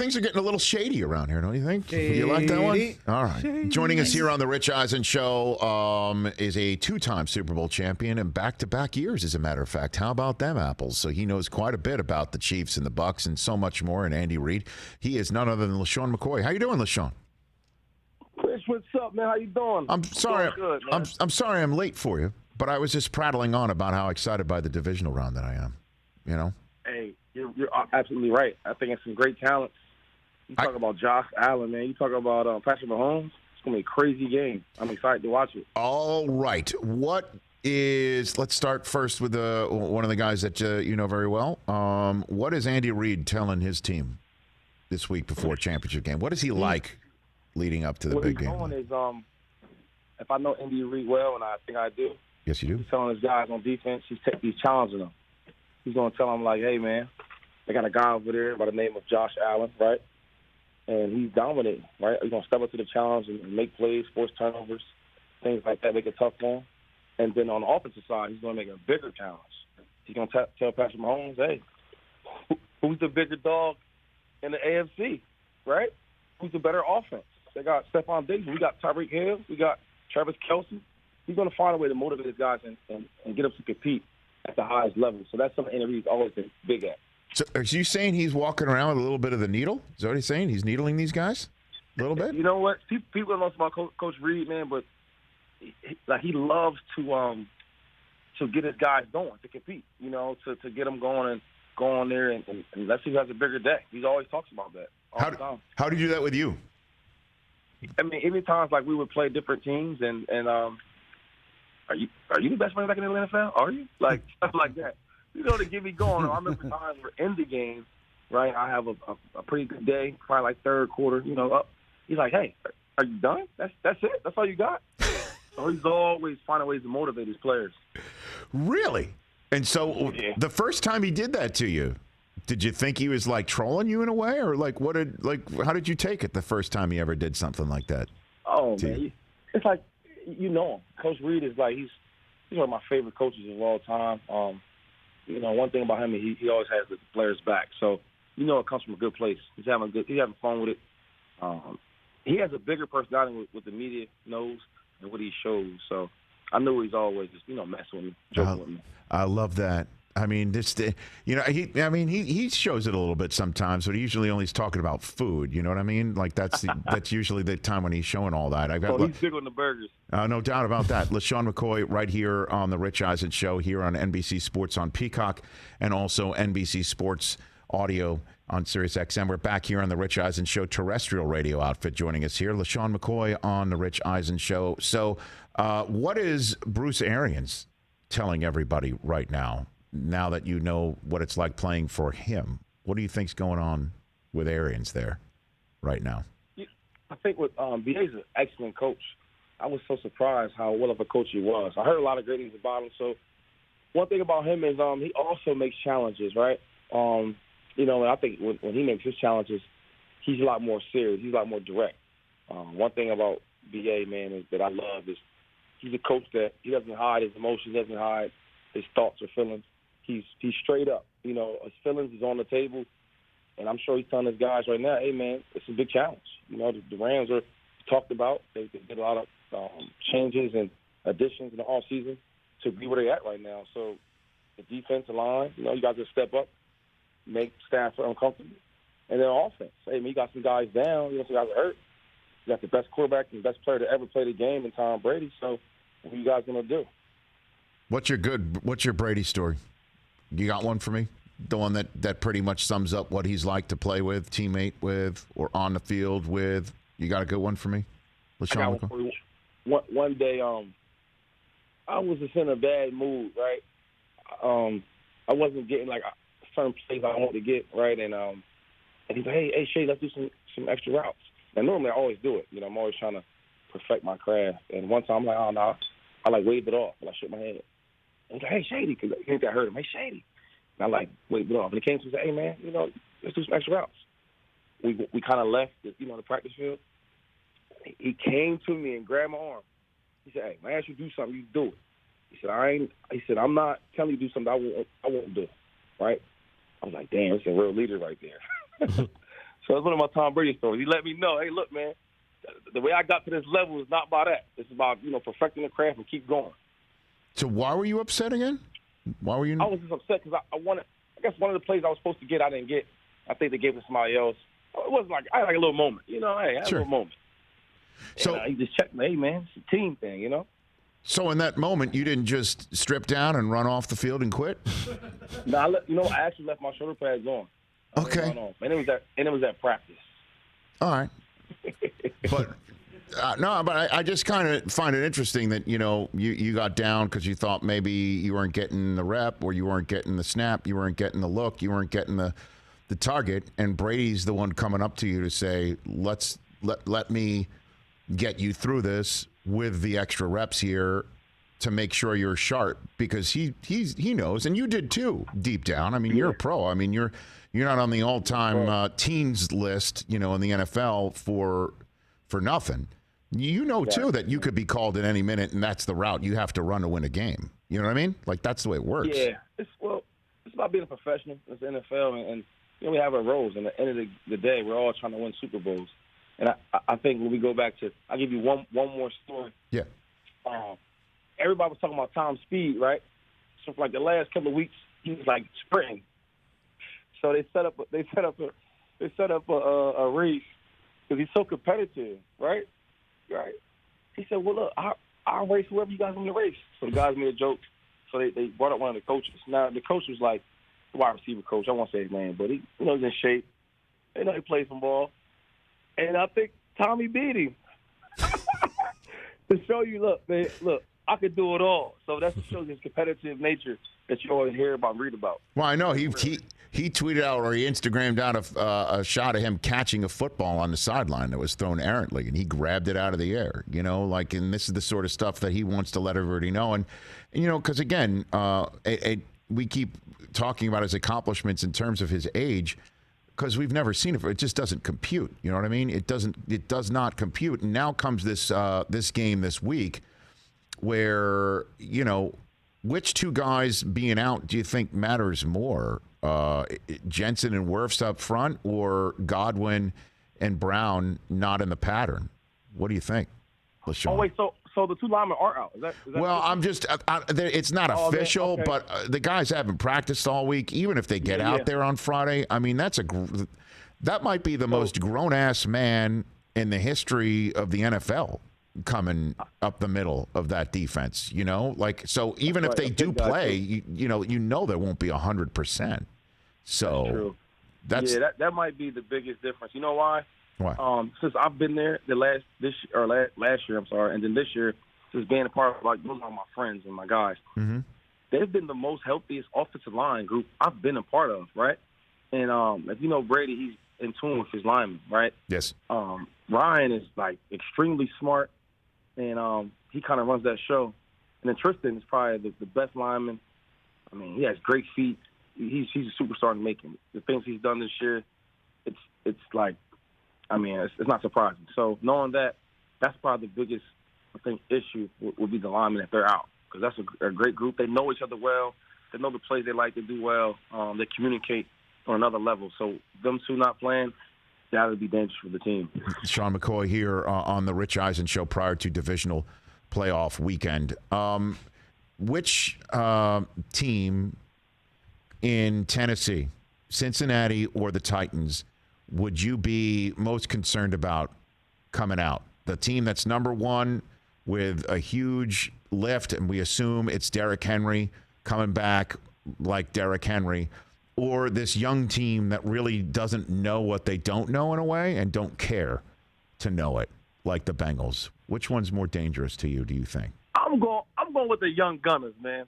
Things are getting a little shady around here, don't you think? You like that one? All right. Shady. Joining us here on the Rich Eisen Show is a two-time Super Bowl champion and back-to-back years, as a matter of fact. How about them apples? So he knows quite a bit about the Chiefs and the Bucs and so much more, and Andy Reid. He is none other than LeSean McCoy. How you doing, LeSean? Rich, what's up, man? How you doing? I'm sorry. Good, man. I'm sorry I'm late for you, but I was just prattling on about how excited by the divisional round that I am. You know? Hey, you're absolutely right. I think it's some great talent. You talk about Josh Allen, man. You talk about Patrick Mahomes. It's going to be a crazy game. I'm excited to watch it. All right. Let's start first with one of the guys that you know very well. What is Andy Reid telling his team this week before championship game? What is he like leading up to the big game? What he's doing is, if I know Andy Reid well, and I think I do. Yes, you do. He's telling his guys on defense, he's challenging them. He's going to tell them, like, hey, man, they got a guy over there by the name of Josh Allen, right? And he's dominating, right? He's going to step up to the challenge and make plays, force turnovers, things like that, make it tough for him. And then on the offensive side, he's going to make a bigger challenge. He's going to tell Patrick Mahomes, hey, who's the bigger dog in the AFC, right? Who's the better offense? They got Stephon Diggs. We got Tyreek Hill. We got Travis Kelce. He's going to find a way to motivate his guys and get them to compete at the highest level. So that's something Andy Reid's always been big at. So are you saying he's walking around with a little bit of the needle? Is that what he's saying? He's needling these guys a little bit? You know what? People don't know about Coach Reid, man, but he loves to get his guys going, to compete, you know, to get them going and go on there and let's see who has a bigger day. He always talks about that all the time. How do you do that with you? I mean, any times like we would play different teams and are you the best running back in the NFL? Are you? Like stuff like that. You know, to get me going. I remember times we're in the game, right? I have a pretty good day, probably like third quarter, you know, up. He's like, hey, are you done? That's it? That's all you got? So he's always finding ways to motivate his players. Really? And so The first time he did that to you, did you think he was like trolling you in a way? Or how did you take it the first time he ever did something like that? Oh, man. It's like, you know him. Coach Reid is like, he's one of my favorite coaches of all time. You know, one thing about him, he always has the players back. So, you know, it comes from a good place. He's having fun with it. He has a bigger personality with the media knows and what he shows. So I knew he's always just, you know, messing with me, joking with me. I love that. I mean, he shows it a little bit sometimes, but he usually only is talking about food. You know what I mean? Like that's usually the time when he's showing all that. He's big on the burgers. No doubt about that. LeSean McCoy right here on the Rich Eisen Show here on NBC Sports on Peacock and also NBC Sports Audio on SiriusXM. We're back here on the Rich Eisen Show terrestrial radio outfit. Joining us here, LeSean McCoy on the Rich Eisen Show. So, what is Bruce Arians telling everybody right now? Now that you know what it's like playing for him, what do you think's going on with Arians there right now? I think with BA's an excellent coach. I was so surprised how well of a coach he was. I heard a lot of great things about him. So one thing about him is he also makes challenges, right? You know, and I think when he makes his challenges, he's a lot more serious. He's a lot more direct. One thing about BA, man, is that I love is he's a coach that he doesn't hide his emotions, doesn't hide his thoughts or feelings. He's straight up. You know, his feelings is on the table, and I'm sure he's telling his guys right now, hey, man, it's a big challenge. You know, the Rams are talked about. They did a lot of changes and additions in the offseason to be where they're at right now. So the defensive line, you know, you got to step up, make Stafford uncomfortable. And then offense. Hey, man, you got some guys down. You know, some guys are hurt. You got the best quarterback and the best player to ever play the game in Tom Brady. So what are you guys going to do? What's your Brady story? You got one for me? The one that pretty much sums up what he's like to play with, teammate with, or on the field with. You got a good one for me? LeSean? One day, I was just in a bad mood, right? I wasn't getting like certain plays I wanted to get, right? And he's like, hey, Shay, let's do some extra routes. And normally I always do it. You know, I'm always trying to perfect my craft. And one time I'm like, oh, no. I like waved it off and I shook my head. And he's like, hey, Shady, because I think I heard him. Hey, Shady. And I like waved it off. And he came to me and said, hey, man, you know, let's do some extra routes. We kind of left, the practice field. He came to me and grabbed my arm. He said, hey, when I ask you to do something, you do it. He said, I'm not telling you to do something I won't do. Right? I was like, damn, it's a real leader right there. So it's one of my Tom Brady stories. He let me know, hey, look, man, the way I got to this level is not about that. It's about, perfecting the craft and keep going. So why were you upset again? Why were you? I was just upset because I wanted. I guess one of the plays I was supposed to get, I didn't get. I think they gave it to somebody else. It wasn't like I had a little moment, Hey, I had a little moment. So and, he just checked me, hey man, it's a team thing, So in that moment, you didn't just strip down and run off the field and quit? No, I actually left my shoulder pads on. Okay. And it was at practice. All right. But I just kind of find it interesting that you got down because you thought maybe you weren't getting the rep, or you weren't getting the snap, you weren't getting the look, you weren't getting the target, and Brady's the one coming up to you to say, let me get you through this with the extra reps here to make sure you're sharp, because he knows, and you did too deep down. I mean, you're a pro. I mean, you're not on the all-time teens list, in the NFL for nothing. Too, that you could be called at any minute, and that's the route you have to run to win a game. You know what I mean? Like, that's the way it works. Yeah. It's about being a professional. It's the NFL, and we have our roles. And at the end of the day, we're all trying to win Super Bowls. And I think when we go back to, I'll give you one more story. Yeah. Everybody was talking about Tom's speed, right? So for like the last couple of weeks, he was like sprinting. So they set up a race because he's so competitive, right? Right. He said, "Well, look, I'll race whoever you guys want to race." So the guys made a joke. So they brought up one of the coaches. Now the coach was like the wide receiver coach. I won't say his name, but he, he's in shape. He plays some ball, and I think Tommy beat him. To show you, look, I could do it all. So that shows his competitive nature that you always hear about and read about. Well, I know he tweeted out, or he Instagrammed out a shot of him catching a football on the sideline that was thrown errantly, and he grabbed it out of the air. And this is the sort of stuff that he wants to let everybody know. And because again, we keep talking about his accomplishments in terms of his age, because we've never seen it. It just doesn't compute. You know what I mean? It does not compute. And now comes this game this week, where which two guys being out do you think matters more? Jensen and Wirfs up front, or Godwin and Brown not in the pattern? What do you think, LeSean? Oh wait, so the two linemen are out. Is that well, I'm just it's not official, okay. But the guys haven't practiced all week. Even if they get out there on Friday, I mean that might be the most grown-ass man in the history of the NFL coming up the middle of that defense, so even if they do play, you know there won't be 100%. So that might be the biggest difference. You know why? Why? Since I've been there last year, I'm sorry, and then this year, just being a part of those are my friends and my guys. Mm-hmm. They've been the most healthiest offensive line group I've been a part of, right? And if you know Brady, he's in tune with his linemen, right? Yes. Ryan is extremely smart. And he kind of runs that show. And then Tristan is probably the best lineman. I mean, he has great feet. He's a superstar in making. The things he's done this year, it's not surprising. So knowing that, that's probably the biggest, I think, issue would be the linemen if they're out, because that's a great group. They know each other well. They know the plays they like to do well. They communicate on another level. So them two not playing, that would be dangerous for the team. Sean McCoy here on the Rich Eisen Show prior to divisional playoff weekend. Which team in Tennessee, Cincinnati or the Titans, would you be most concerned about coming out? The team that's number one with a huge lift, and we assume it's Derrick Henry coming back like Derrick Henry, or this young team that really doesn't know what they don't know in a way and don't care to know it, like the Bengals? Which one's more dangerous to you, do you think? I'm going with the young gunners, man.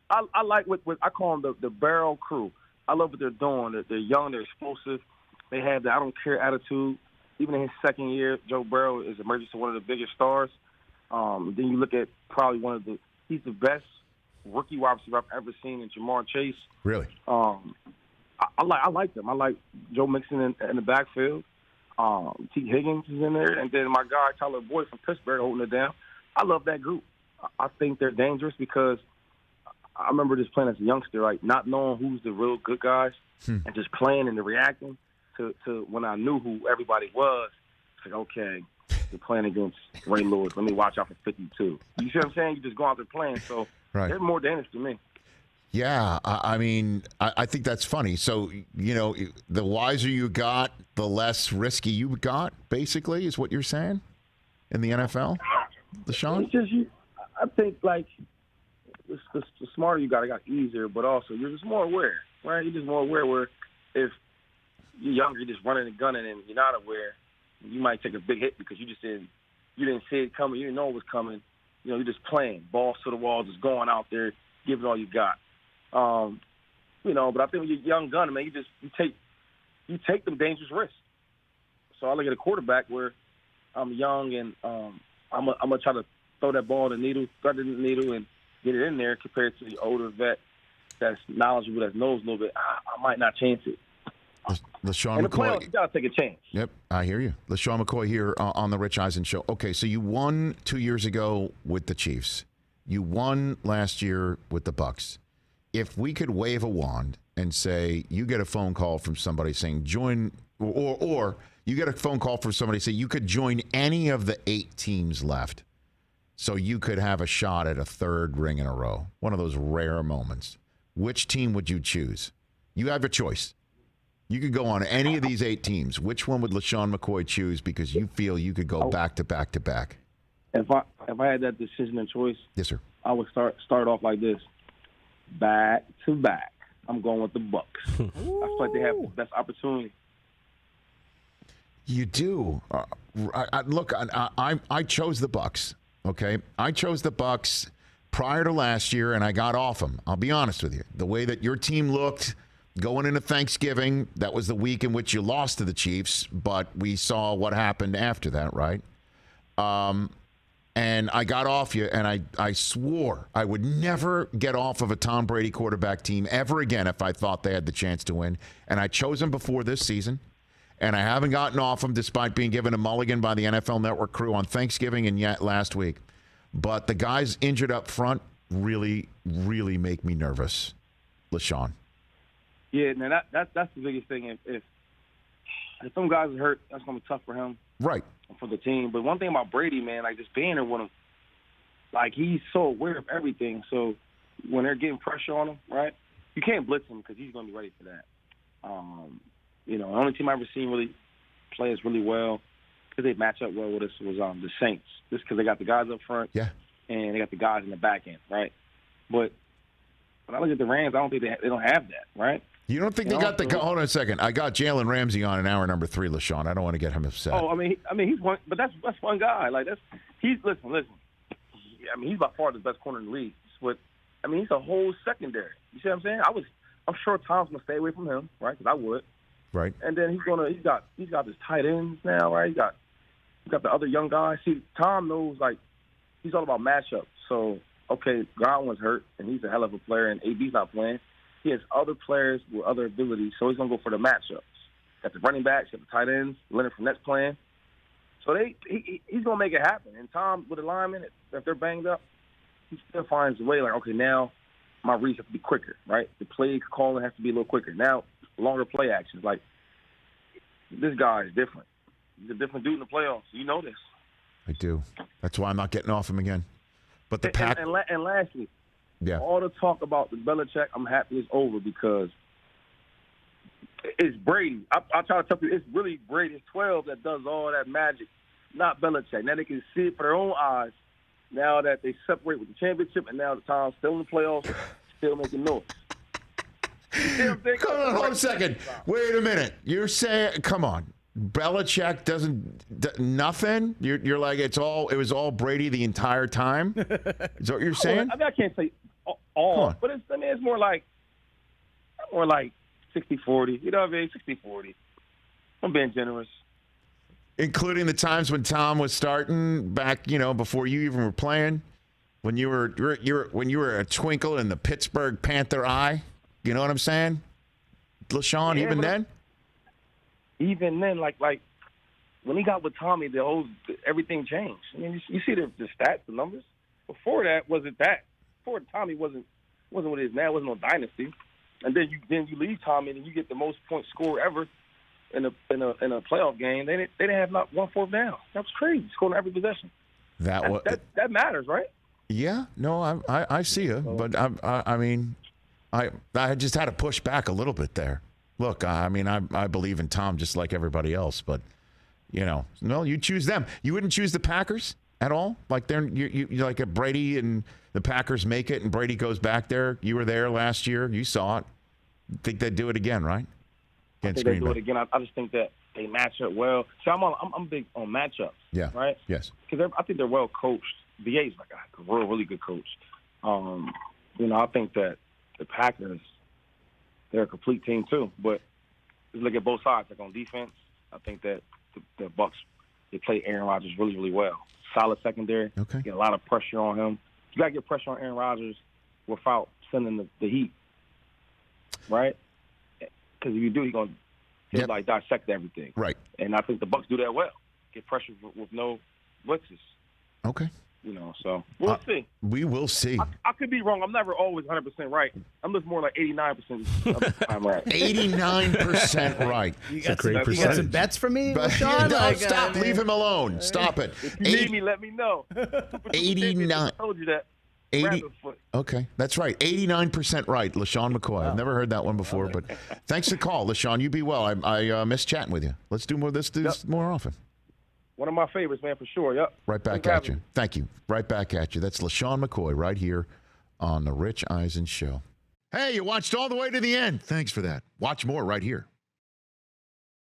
I like what I call them the barrel crew. I love what they're doing. They're young, they're explosive. They have the I don't care attitude. Even in his second year, Joe Burrow is emerging to one of the biggest stars. Then you look at probably he's the best rookie wide receiver I've ever seen in Jamar Chase. Really? I like them. I like Joe Mixon in the backfield. T. Higgins is in there, and then my guy Tyler Boyd from Pittsburgh holding it down. I love that group. I think they're dangerous because I remember just playing as a youngster, not knowing who's the real good guys and just playing and reacting. to when I knew who everybody was. It's like, okay, you're playing against Ray Lewis. Let me watch out for 52. You see what I'm saying? You just go out there playing. So they're more dangerous to me. Yeah, I mean, I think that's funny. So, the wiser you got, the less risky you got, basically, is what you're saying in the NFL, LeSean? It's just I think, like, the smarter you got, it got easier, but also you're just more aware, right? You're just more aware where if you're younger, you're just running and gunning and you're not aware, you might take a big hit because you didn't see it coming. You didn't know it was coming. You're just playing, balls to the wall, just going out there, giving all you got. But I think when you're young gunning, man, you take them dangerous risks. So I look at a quarterback where I'm young and I'm gonna try to throw that ball in the needle, thread it in the needle, and get it in there. Compared to the older vet that's knowledgeable, that knows a little bit, I might not chance it. LeSean In the McCoy, playoffs, you gotta take a chance. Yep, I hear you. LeSean McCoy here on the Rich Eisen Show. Okay, so you won 2 years ago with the Chiefs. You won last year with the Bucs. If we could wave a wand and say you get a phone call from somebody saying join, or you get a phone call from somebody saying you could join any of the 8 teams left, so you could have a shot at a 3rd ring in a row, one of those rare moments, which team would you choose? You have a choice. You could go on any of these 8 teams. Which one would LeSean McCoy choose because you feel you could go back to back to back? If I had that decision and choice, yes, sir, I would start off like this. Back to back. I'm going with the Bucs. I feel like they have the best opportunity. You do. Look, I chose the Bucs. Okay, I chose the Bucs prior to last year, and I got off them. I'll be honest with you. The way that your team looked going into Thanksgiving, that was the week in which you lost to the Chiefs, but we saw what happened after that, right? And I got off you, and I swore I would never get off of a Tom Brady quarterback team ever again if I thought they had the chance to win. And I chose them before this season, and I haven't gotten off them despite being given a mulligan by the NFL Network crew on Thanksgiving and yet last week. But the guys injured up front really, really make me nervous, LeSean. Yeah, man, that's the biggest thing. If some guys are hurt, that's going to be tough for him. Right. For the team. But one thing about Brady, man, like just being there with him, like he's so aware of everything. So when they're getting pressure on him, right, you can't blitz him because he's going to be ready for that. The only team I've ever seen really play us really well because they match up well with us was the Saints. Just because they got the guys up front, yeah, and they got the guys in the back end, right? But when I look at the Rams, I don't think they don't have that, right? You don't think they got the? Hold on a second. I got Jalen Ramsey on in hour number 3, LeSean. I don't want to get him upset. Oh, I mean, he's one, but that's one guy. Like listen. I mean, he's by far the best corner in the league. But I mean, he's a whole secondary. You see what I'm saying? I'm sure Tom's gonna stay away from him, right? Because I would. Right. And then he's got his tight ends now, right? He got the other young guys. See, Tom knows he's all about matchups. So okay, Godwin's hurt and he's a hell of a player, and AB's not playing. He has other players with other abilities, so he's going to go for the matchups. Got the running backs, got the tight ends, Leonard Fournette's playing. So he's going to make it happen. And Tom, with the linemen, if they're banged up, he still finds a way, like, okay, now my reads have to be quicker, right? The play calling has to be a little quicker. Now, longer play actions. Like, this guy is different. He's a different dude in the playoffs. You know this. I do. That's why I'm not getting off him again. But the Pack... And lastly, yeah, all the talk about the Belichick, I'm happy it's over because it's Brady. I try to tell people it's really Brady. It's 12 that does all that magic, not Belichick. Now they can see it for their own eyes now that they separate with the championship, and now the Tom's still in the playoffs, still making noise. Come on, hold a second. Wait a minute. You're saying, come on. Belichick doesn't nothing. You're like it was all Brady the entire time. Is that what you're saying? I mean, I can't say all, but it's more like 60-40. You know what I mean? 60-40. I'm being generous. Including the times when Tom was starting back, before you even were playing, when you were a twinkle in the Pittsburgh Panther eye. You know what I'm saying, LeSean? Yeah, even then. Even then, like when he got with Tommy, everything changed. I mean, you see the stats, the numbers. Before that, wasn't that? Before Tommy wasn't what it is now. It wasn't no dynasty. And then you leave Tommy and you get the most points scorer ever. in a playoff game, they didn't have not one fourth down. That was crazy. Scoring every possession. That matters, right? Yeah. No, I see you, but I mean, I just had to push back a little bit there. Look, I mean, I believe in Tom just like everybody else, but no, you choose them. You wouldn't choose the Packers at all? Like you like if Brady and the Packers make it and Brady goes back there. You were there last year. You saw it. Think they'd do it again, right? I think they do it again. I just think that they match up well. So I'm big on matchups. Yeah. Right. Yes. Because I think they're well coached. VA's like a really good coach. I think that the Packers, they're a complete team too. But just look at both sides. Like on defense, I think that the Bucs, they play Aaron Rodgers really, really well. Solid secondary. Okay. Get a lot of pressure on him. You got to get pressure on Aaron Rodgers without sending the heat, right? Because if you do, he'll like dissect everything. Right. And I think the Bucs do that well. Get pressure with no blitzes. Okay. So we'll see. We will see. I could be wrong. I'm never always 100% right. I'm just more like 89% of the time right. 89% right. You got some bets for me, LeSean? No, stop. Leave him alone. Stop it. If you need me, let me know. 89. I told you that. 80. Okay, that's right. 89% right, LeSean McCoy. Wow. I've never heard that one before, but thanks for the call, LeSean. You be well. I miss chatting with you. Let's do more. Let's do this more often. One of my favorites, man, for sure. Yep. Right back at you. Thank you. Right back at you. That's LeSean McCoy right here on the Rich Eisen Show. Hey, you watched all the way to the end. Thanks for that. Watch more right here.